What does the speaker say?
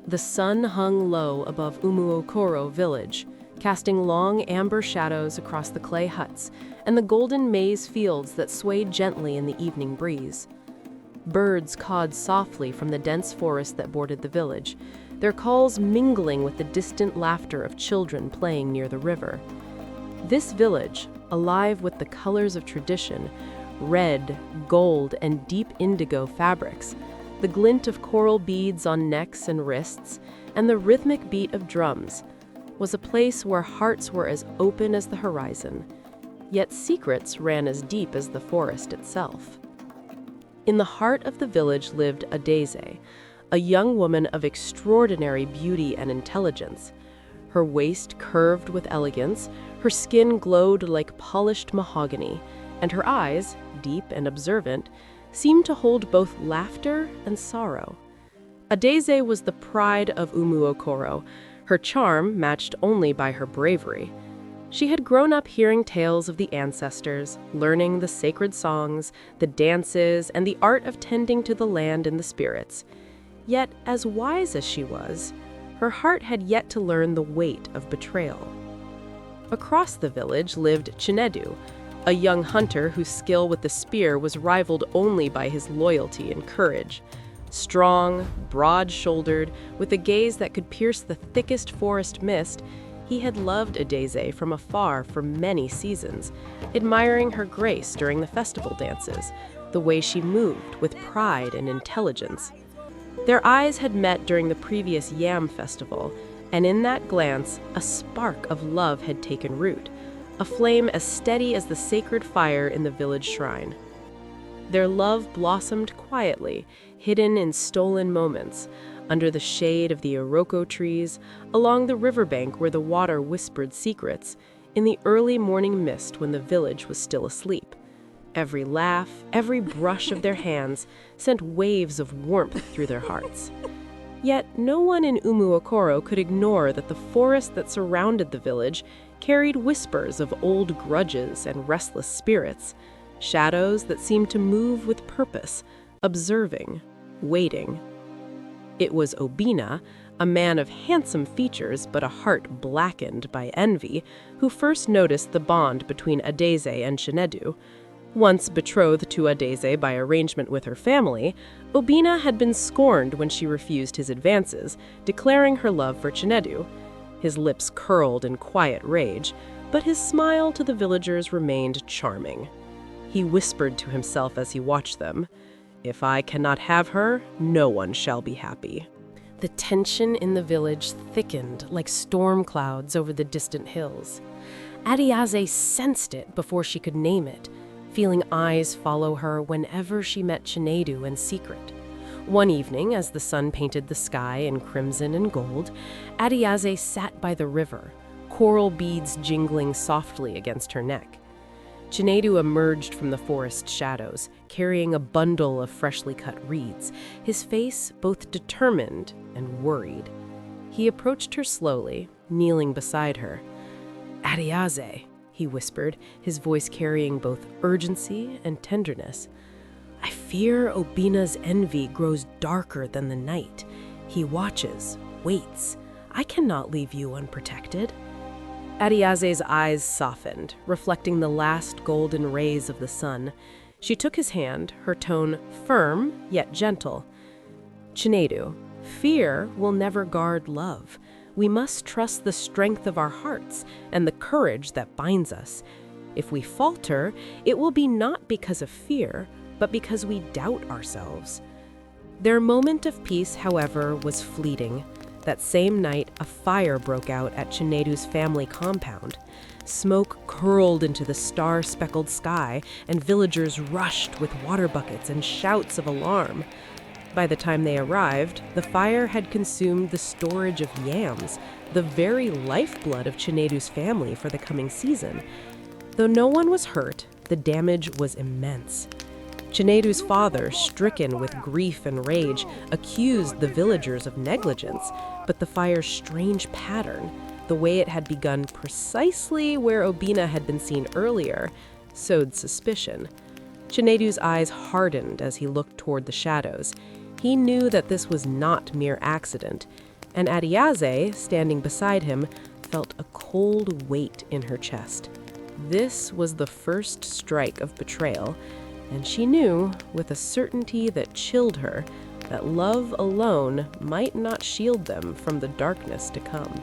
The sun hung low above Umuokoro village, casting long amber shadows across the clay huts and the golden maize fields that swayed gently in the evening breeze. Birds cawed softly from the dense forest that bordered the village, their calls mingling with the distant laughter of children playing near the river. This village, alive with the colors of tradition, red, gold, and deep indigo fabrics, the glint of coral beads on necks and wrists, and the rhythmic beat of drums, was a place where hearts were as open as the horizon, yet secrets ran as deep as the forest itself. In the heart of the village lived Adaeze, a young woman of extraordinary beauty and intelligence. Her waist curved with elegance, her skin glowed like polished mahogany, and her eyes, deep and observant, seemed to hold both laughter and sorrow. Adaeze was the pride of Umuokoro, her charm matched only by her bravery. She had grown up hearing tales of the ancestors, learning the sacred songs, the dances, and the art of tending to the land and the spirits. Yet, as wise as she was, her heart had yet to learn the weight of betrayal. Across the village lived Chinedu, a young hunter whose skill with the spear was rivaled only by his loyalty and courage. Strong, broad-shouldered, with a gaze that could pierce the thickest forest mist, he had loved Adaeze from afar for many seasons, admiring her grace during the festival dances, the way she moved with pride and intelligence. Their eyes had met during the previous Yam festival, and in that glance, a spark of love had taken root, a flame as steady as the sacred fire in the village shrine. Their love blossomed quietly, hidden in stolen moments, under the shade of the iroko trees, along the riverbank where the water whispered secrets, in the early morning mist when the village was still asleep. Every laugh, every brush of their hands sent waves of warmth through their hearts. Yet no one in Umuokoro could ignore that the forest that surrounded the village carried whispers of old grudges and restless spirits, shadows that seemed to move with purpose, observing, waiting. It was Obina, a man of handsome features but a heart blackened by envy, who first noticed the bond between Adaeze and Chinedu. Once betrothed to Adaeze by arrangement with her family, Obina had been scorned when she refused his advances, declaring her love for Chinedu. His lips curled in quiet rage, but his smile to the villagers remained charming. He whispered to himself as he watched them, "If I cannot have her, no one shall be happy." The tension in the village thickened like storm clouds over the distant hills. Adaeze sensed it before she could name it, feeling eyes follow her whenever she met Chinedu in secret. One evening, as the sun painted the sky in crimson and gold, Adaeze sat by the river, coral beads jingling softly against her neck. Chinedu emerged from the forest shadows, carrying a bundle of freshly cut reeds, his face both determined and worried. He approached her slowly, kneeling beside her. "Adaeze," he whispered, his voice carrying both urgency and tenderness. "I fear Obina's envy grows darker than the night. He watches, waits. I cannot leave you unprotected." Adaeze's eyes softened, reflecting the last golden rays of the sun. She took his hand, her tone firm yet gentle. "Chinedu, fear will never guard love. We must trust the strength of our hearts and the courage that binds us. If we falter, it will be not because of fear, but because we doubt ourselves." Their moment of peace, however, was fleeting. That same night, a fire broke out at Chinedu's family compound. Smoke curled into the star-speckled sky, and villagers rushed with water buckets and shouts of alarm. By the time they arrived, the fire had consumed the storage of yams, the very lifeblood of Chinedu's family for the coming season. Though no one was hurt, the damage was immense. Chinedu's father, stricken with grief and rage, accused the villagers of negligence, but the fire's strange pattern, the way it had begun precisely where Obina had been seen earlier, sowed suspicion. Chinedu's eyes hardened as he looked toward the shadows. He knew that this was not mere accident. And Adaeze, standing beside him, felt a cold weight in her chest. This was the first strike of betrayal, and she knew, with a certainty that chilled her, that love alone might not shield them from the darkness to come.